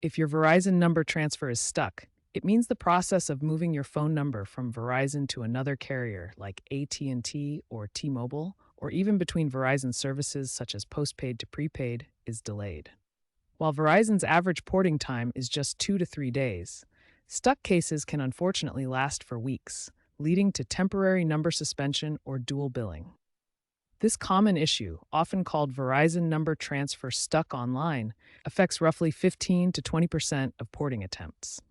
If your Verizon number transfer is stuck, it means the process of moving your phone number from Verizon to another carrier like AT&T or T-Mobile, or even between Verizon services such as postpaid to prepaid, is delayed. While Verizon's average porting time is just 2 to 3 days, stuck cases can unfortunately last for weeks, leading to temporary number suspension or dual billing. This common issue, often called Verizon number transfer stuck online, affects roughly 15 to 20% of porting attempts.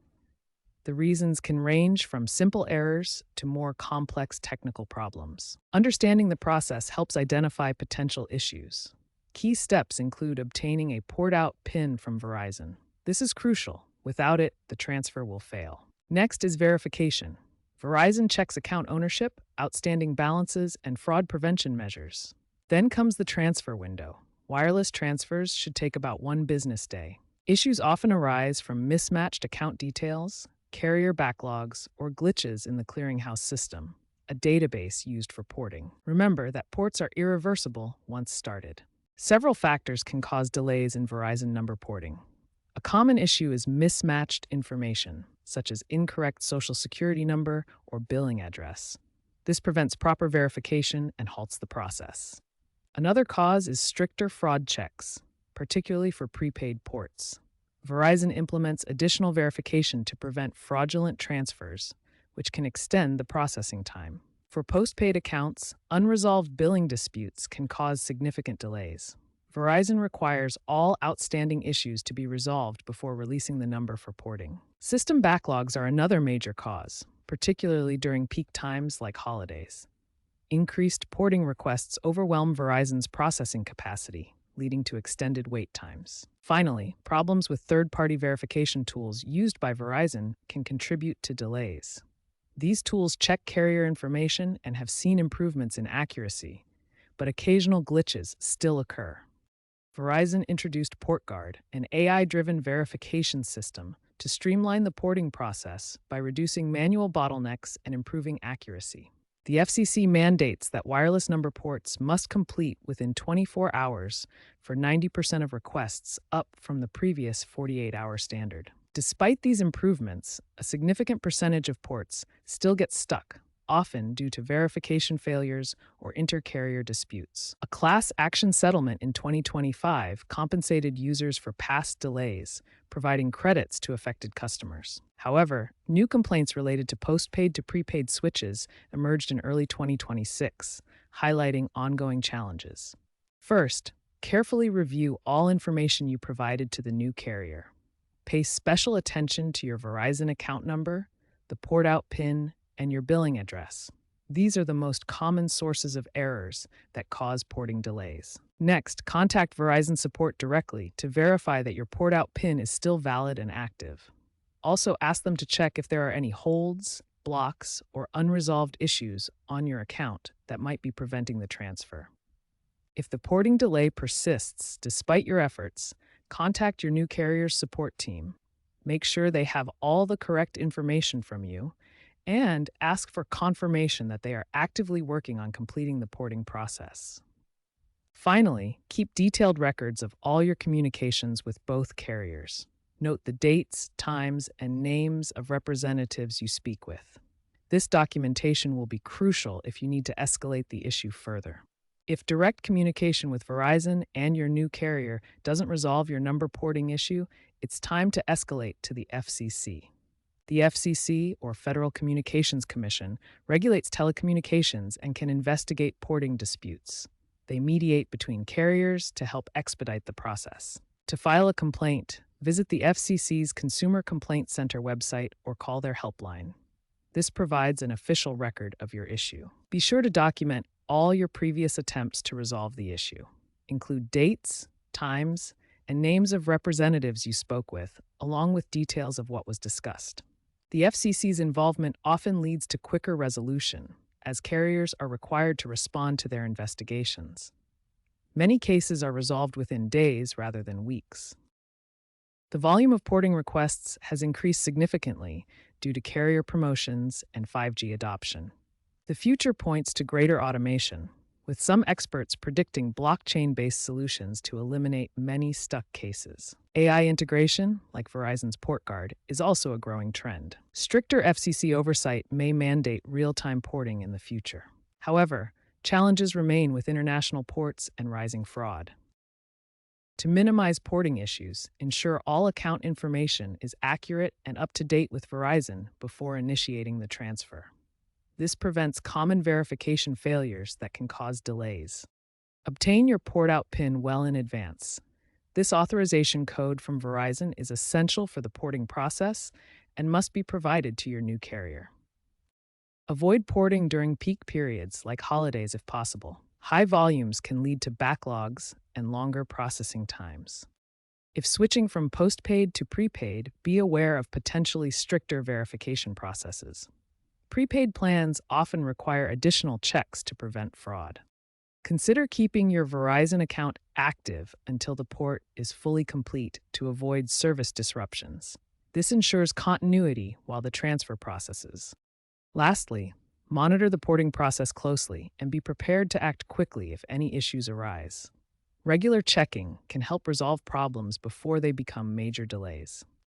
The reasons can range from simple errors to more complex technical problems. Understanding the process helps identify potential issues. Key steps include obtaining a port-out PIN from Verizon. This is crucial. Without it, the transfer will fail. Next is verification. Verizon checks account ownership, outstanding balances, and fraud prevention measures. Then comes the transfer window. Wireless transfers should take about 1 business day. Issues often arise from mismatched account details, carrier backlogs, or glitches in the clearinghouse system, a database used for porting. Remember that ports are irreversible once started. Several factors can cause delays in Verizon number porting. A common issue is mismatched information, such as incorrect social security number or billing address. This prevents proper verification and halts the process. Another cause is stricter fraud checks, particularly for prepaid ports. Verizon implements additional verification to prevent fraudulent transfers, which can extend the processing time. For postpaid accounts, unresolved billing disputes can cause significant delays. Verizon requires all outstanding issues to be resolved before releasing the number for porting. System backlogs are another major cause, particularly during peak times like holidays. Increased porting requests overwhelm Verizon's processing capacity, leading to extended wait times. Finally, problems with third-party verification tools used by Verizon can contribute to delays. These tools check carrier information and have seen improvements in accuracy, but occasional glitches still occur. Verizon introduced PortGuard, an AI-driven verification system, to streamline the porting process by reducing manual bottlenecks and improving accuracy. The FCC mandates that wireless number ports must complete within 24 hours for 90% of requests, up from the previous 48-hour standard. Despite these improvements, a significant percentage of ports still get stuck, often due to verification failures or inter-carrier disputes. A class action settlement in 2025 compensated users for past delays, providing credits to affected customers. However, new complaints related to postpaid to prepaid switches emerged in early 2026, highlighting ongoing challenges. First, carefully review all information you provided to the new carrier. Pay special attention to your Verizon account number, the port-out PIN, and your billing address. These are the most common sources of errors that cause porting delays. Next, contact Verizon support directly to verify that your port-out PIN is still valid and active. Also, ask them to check if there are any holds, blocks, or unresolved issues on your account that might be preventing the transfer. If the porting delay persists despite your efforts, contact your new carrier's support team. Make sure they have all the correct information from you, and ask for confirmation that they are actively working on completing the porting process. Finally, keep detailed records of all your communications with both carriers. Note the dates, times, and names of representatives you speak with. This documentation will be crucial if you need to escalate the issue further. If direct communication with Verizon and your new carrier doesn't resolve your number porting issue, it's time to escalate to the FCC. The FCC, or Federal Communications Commission, regulates telecommunications and can investigate porting disputes. They mediate between carriers to help expedite the process. To file a complaint, visit the FCC's Consumer Complaint Center website or call their helpline. This provides an official record of your issue. Be sure to document all your previous attempts to resolve the issue. Include dates, times, and names of representatives you spoke with, along with details of what was discussed. The FCC's involvement often leads to quicker resolution, as carriers are required to respond to their investigations. Many cases are resolved within days rather than weeks. The volume of porting requests has increased significantly due to carrier promotions and 5G adoption. The future points to greater automation, with some experts predicting blockchain-based solutions to eliminate many stuck cases. AI integration, like Verizon's PortGuard, is also a growing trend. Stricter FCC oversight may mandate real-time porting in the future. However, challenges remain with international ports and rising fraud. To minimize porting issues, ensure all account information is accurate and up to date with Verizon before initiating the transfer. This prevents common verification failures that can cause delays. Obtain your port out PIN well in advance. This authorization code from Verizon is essential for the porting process and must be provided to your new carrier. Avoid porting during peak periods like holidays if possible. High volumes can lead to backlogs and longer processing times. If switching from postpaid to prepaid, be aware of potentially stricter verification processes. Prepaid plans often require additional checks to prevent fraud. Consider keeping your Verizon account active until the port is fully complete to avoid service disruptions. This ensures continuity while the transfer processes. Lastly, monitor the porting process closely and be prepared to act quickly if any issues arise. Regular checking can help resolve problems before they become major delays.